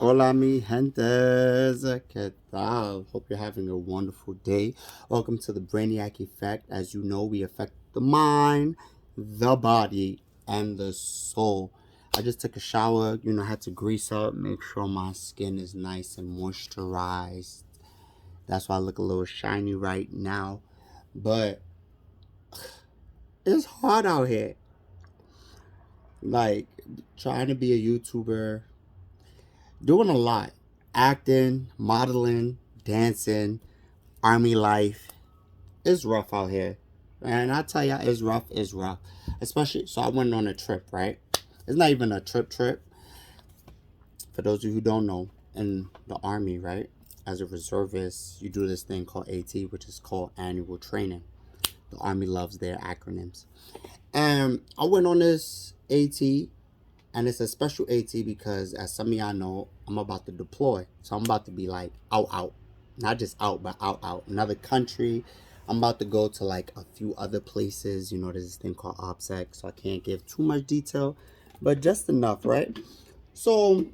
Hola, mi gentes. ¿Qué tal? Hope you're having a wonderful day. Welcome to the Brainiac Effect. As you know, we affect the mind, the body, and the soul. I just took a shower. I had to grease up, make sure my skin is nice and moisturized. That's why I look a little shiny right now. But it's hard out here. Like, trying to be a YouTuber, doing a lot acting, modeling, dancing, army life. It's rough out here. And I tell ya, it's rough. Especially, so I went on a trip, right? It's not even a trip. For those of you who don't know, in the army, right? As a reservist, you do this thing called AT, which is called annual training. The army loves their acronyms. And I went on this AT, and it's a special AT because, as some of y'all know, I'm about to deploy. So I'm about to be like out. Not just out, but out. Another country. I'm about to go to like a few other places. There's this thing called OPSEC, so I can't give too much detail, but just enough, right? So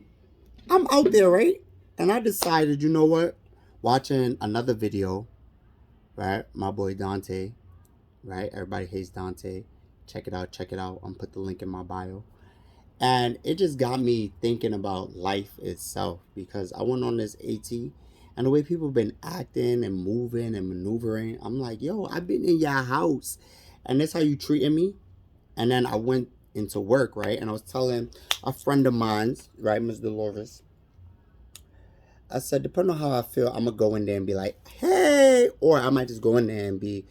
I'm out there, right? And I decided, you know what? Watching another video, right? My boy Dante, right? Everybody hates Dante. Check it out. I'm put the link in my bio. And it just got me thinking about life itself because I went on this AT and the way people been acting and moving and maneuvering, I'm like, yo, I've been in your house and that's how you treating me. And then I went into work, right? And I was telling a friend of mine's, right, Ms. Dolores, I said, depending on how I feel, I'm gonna go in there and be like, hey, or I might just go in there and be,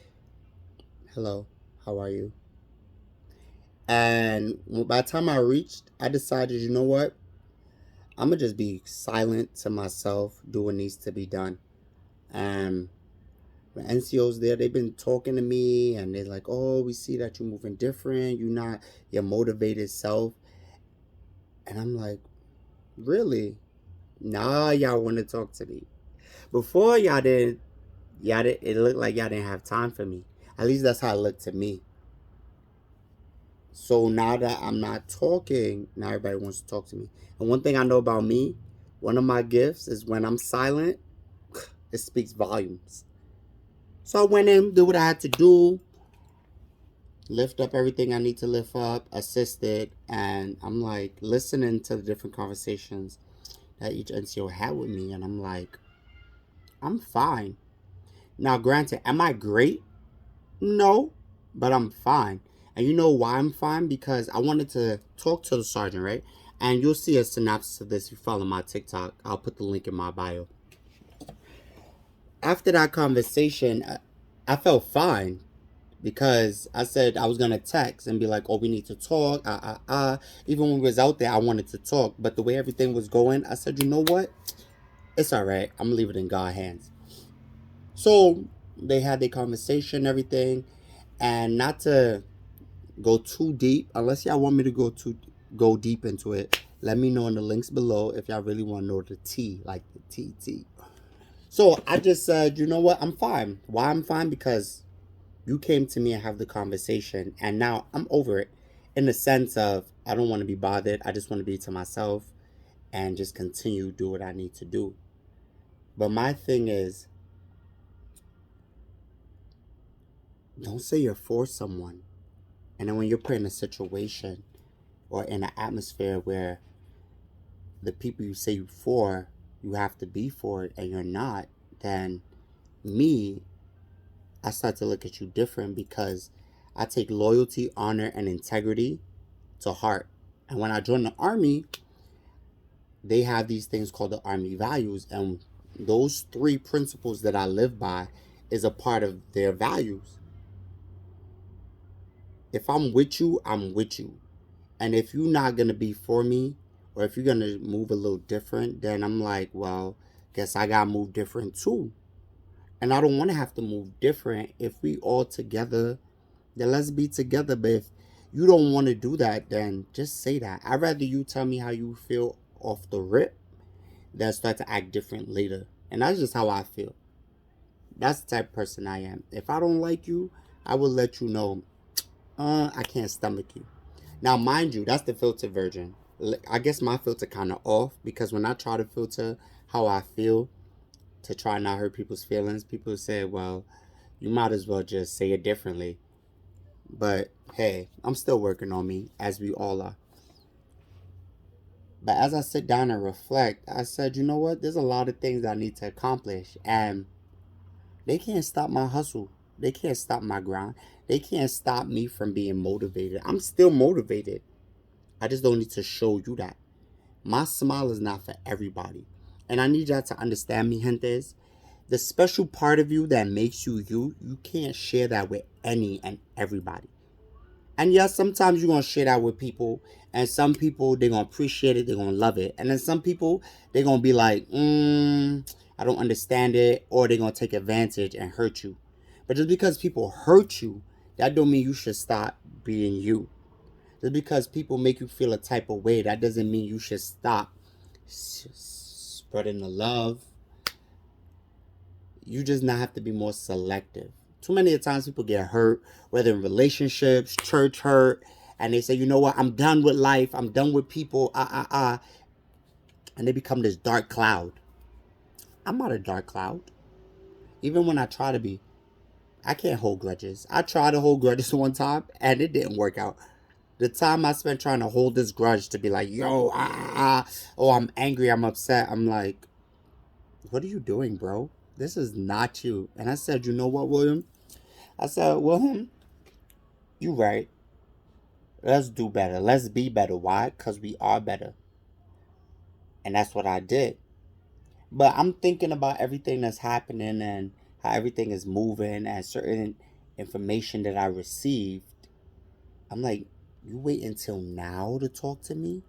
hello, how are you? And by the time I reached, I decided, you know what? I'm gonna just be silent to myself, do what needs to be done. And the NCOs there, they've been talking to me, and they're like, "Oh, we see that you're moving different. You're not your motivated self." And I'm like, "Really? Nah, y'all want to talk to me. Before y'all didn't. Y'all did. It looked like y'all didn't have time for me. At least that's how it looked to me. So now that I'm not talking, now everybody wants to talk to me. And one thing I know about me, one of my gifts is when I'm silent, it speaks volumes. So I went in, did what I had to do, lift up everything I need to lift up, assisted, and I'm like listening to the different conversations that each NCO had with me, and I'm like, I'm fine. Now, granted, am I great? No, but I'm fine. And you know why I'm fine? Because I wanted to talk to the sergeant, right? And you'll see a synopsis of this if you follow my TikTok. I'll put the link in my bio. After that conversation, I felt fine because I said I was gonna text and be like, "Oh, we need to talk." Even when we was out there, I wanted to talk, but the way everything was going, I said, "You know what? It's all right. I'm gonna leave it in God's hands." So they had their conversation, everything, and not to go too deep, unless y'all want me to go deep into it. Let me know in the links below if y'all really want to know the T, like the TT. So I just said, you know what? I'm fine. Why I'm fine? Because you came to me and have the conversation, and now I'm over it in the sense of I don't want to be bothered. I just want to be to myself and just continue do what I need to do. But my thing is, don't say you're for someone, and then when you're put in a situation or in an atmosphere where the people you say you for, you have to be for it, and you're not, then me, I start to look at you different because I take loyalty, honor, and integrity to heart. And when I joined the army, they have these things called the army values, and those three principles that I live by is a part of their values. If I'm with you, I'm with you. And if you're not gonna be for me, or if you're gonna move a little different, then I'm like, well, guess I gotta move different too. And I don't want to have to move different. If we all together, then let's be together. But if you don't want to do that, then just say that. I'd rather you tell me how you feel off the rip than start to act different later. And that's just how I feel. That's the type of person I am. If I don't like you, I will let you know, I can't stomach you. Now, mind you, that's the filtered version. I guess my filter kind of off because when I try to filter how I feel to try not hurt people's feelings, people say, well, you might as well just say it differently. But hey, I'm still working on me, as we all are. But as I sit down and reflect, I said, you know what? There's a lot of things I need to accomplish, and they can't stop my hustle. They can't stop my grind. They can't stop me from being motivated. I'm still motivated. I just don't need to show you that. My smile is not for everybody. And I need y'all to understand me, gentes. The special part of you that makes you you, you can't share that with any and everybody. And yes, sometimes you're gonna share that with people, and some people they're gonna appreciate it, they're gonna love it, and then some people they're gonna be like, I don't understand it, or they're gonna take advantage and hurt you. But just because people hurt you, that don't mean you should stop being you. Just because people make you feel a type of way, that doesn't mean you should stop spreading the love. You just not have to be more selective. Too many times people get hurt, whether in relationships, church hurt, and they say, you know what, I'm done with life, I'm done with people, and they become this dark cloud. I'm not a dark cloud. Even when I try to be, I can't hold grudges. I tried to hold grudges one time, and it didn't work out. The time I spent trying to hold this grudge to be like, yo, oh, I'm angry, I'm upset. I'm like, what are you doing, bro? This is not you. And I said, you know what, William? I said, William, you right. Let's do better. Let's be better. Why? Because we are better. And that's what I did. But I'm thinking about everything that's happening and how everything is moving and certain information that I received. I'm like, you wait until now to talk to me?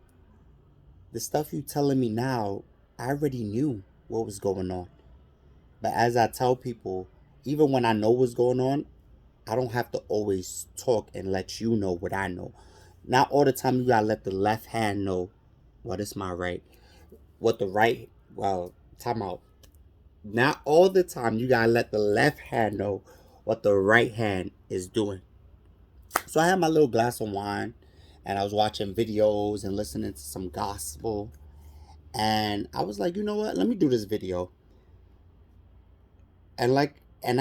The stuff you telling me now, I already knew what was going on. But as I tell people, even when I know what's going on, I don't have to always talk and let you know what I know. Not all the time you gotta let the left hand know what is my right. What the right, well, time out. Not all the time you gotta let the left hand know what the right hand is doing. So I had my little glass of wine and I was watching videos and listening to some gospel. And I was like, you know what? Let me do this video. And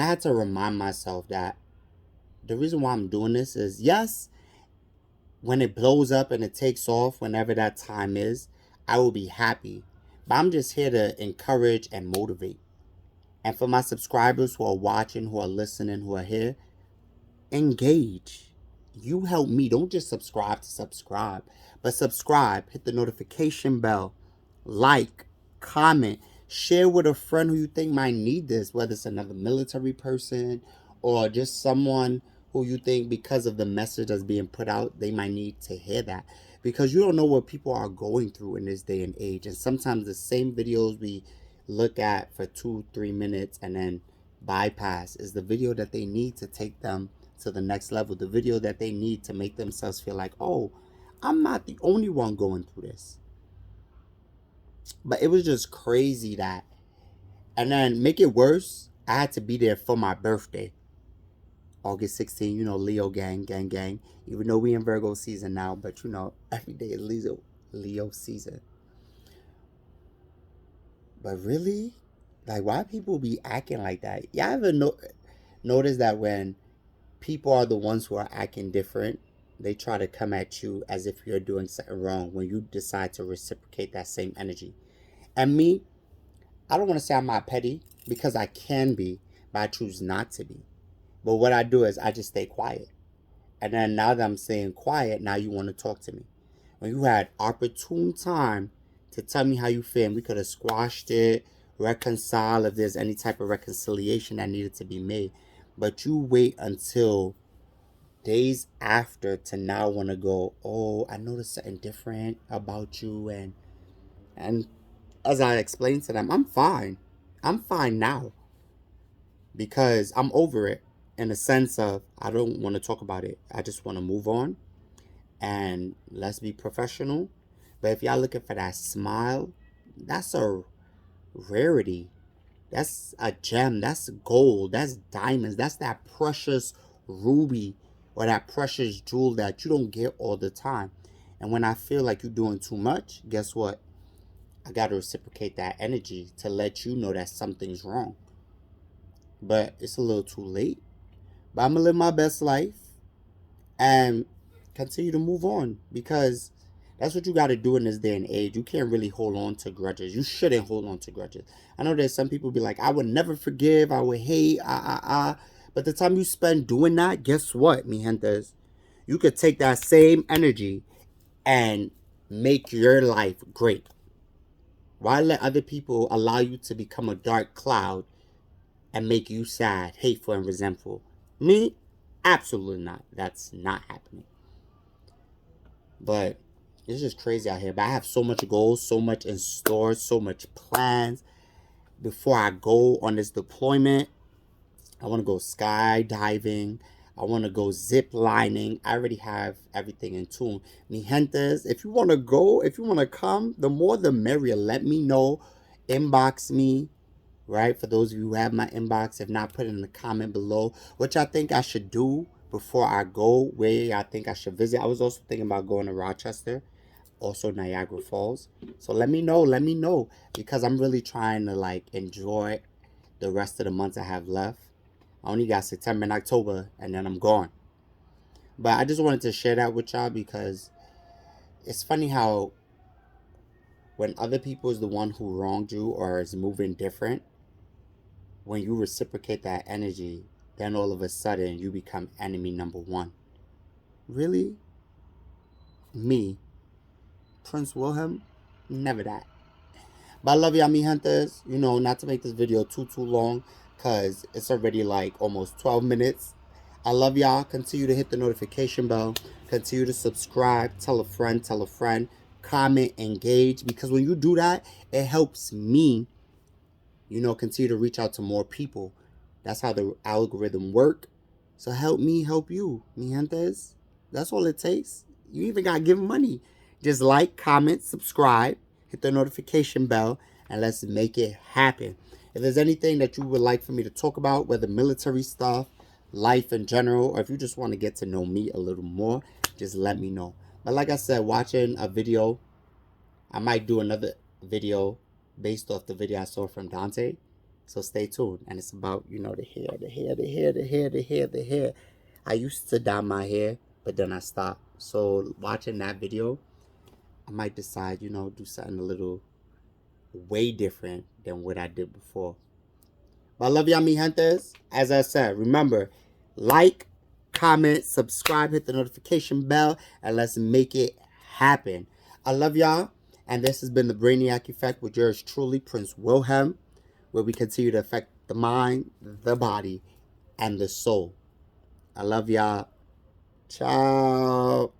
I had to remind myself that the reason why I'm doing this is yes, when it blows up and it takes off, whenever that time is, I will be happy. But I'm just here to encourage and motivate. And for my subscribers who are watching, who are listening, who are here, engage. You help me. Don't just subscribe to subscribe, but subscribe, hit the notification bell, like, comment, share with a friend who you think might need this, whether it's another military person or just someone who you think because of the message that's being put out, they might need to hear that. Because you don't know what people are going through in this day and age. And sometimes the same videos we look at for 2-3 minutes and then bypass is the video that they need to take them to the next level, the video that they need to make themselves feel like, oh, I'm not the only one going through this. But it was just crazy that, and then make it worse, I had to be there for my birthday, August 16th. You know, Leo gang, gang, gang. Even though we in Virgo season now, but you know, every day is Leo season. But really, like, why people be acting like that? Y'all ever notice that when people are the ones who are acting different, they try to come at you as if you're doing something wrong when you decide to reciprocate that same energy. And me, I don't want to say I'm not petty because I can be, but I choose not to be. But what I do is I just stay quiet. And then now that I'm staying quiet, now you want to talk to me. When you had opportune time to tell me how you feel, and we could have squashed it, reconcile if there's any type of reconciliation that needed to be made. But you wait until days after to now want to go, oh, I noticed something different about you. And as I explained to them, I'm fine. I'm fine now because I'm over it in the sense of I don't want to talk about it. I just want to move on and let's be professional. But if y'all looking for that smile, that's a rarity. That's a gem. That's gold. That's diamonds. That's that precious ruby or that precious jewel that you don't get all the time. And when I feel like you're doing too much, guess what? I got to reciprocate that energy to let you know that something's wrong. But it's a little too late. But I'm going to live my best life and continue to move on, because that's what you got to do in this day and age. You can't really hold on to grudges. You shouldn't hold on to grudges. I know there's some people be like, I would never forgive, I would hate, but the time you spend doing that, guess what, mi gentes? You could take that same energy and make your life great. Why let other people allow you to become a dark cloud and make you sad, hateful, and resentful? Me? Absolutely not. That's not happening. But it's just crazy out here. But I have so much goals, so much in store, so much plans. Before I go on this deployment, I want to go skydiving. I want to go zip lining. I already have everything in tune. Mi gentes, if you want to go, if you want to come, the more the merrier. Let me know. Inbox me, right? For those of you who have my inbox, if not, put it in the comment below, which I think I should do before I go, where I think I should visit. I was also thinking about going to Rochester, also Niagara Falls. So let me know, because I'm really trying to like enjoy the rest of the months I have left. I only got September and October, and then I'm gone. But I just wanted to share that with y'all, because it's funny how when other people is the one who wronged you or is moving different, when you reciprocate that energy, then all of a sudden you become enemy number one. Really? Me, Prince Wilhelm? Never that. But I love y'all, mi hunters. You know, not to make this video too long, because it's already like almost 12 minutes. I love y'all. Continue to hit the notification bell. Continue to subscribe. Tell a friend. Tell a friend. Comment. Engage. Because when you do that, it helps me, you know, continue to reach out to more people. That's how the algorithm work. So help me help you, mi gentes. That's all it takes. You even got to give money. Just like, comment, subscribe, hit the notification bell, and let's make it happen. If there's anything that you would like for me to talk about, whether military stuff, life in general, or if you just want to get to know me a little more, just let me know. But like I said, watching a video, I might do another video based off the video I saw from Dante. So stay tuned. And it's about, you know, the hair. I used to dye my hair, but then I stopped. So watching that video, I might decide, you know, do something a little way different than what I did before. But I love y'all, mi gentes. As I said, remember, like, comment, subscribe, hit the notification bell, and let's make it happen. I love y'all. And this has been the Brainiac Effect with yours truly, Prince Wilhelm, where we continue to affect the mind, the body, and the soul. I love y'all. Ciao.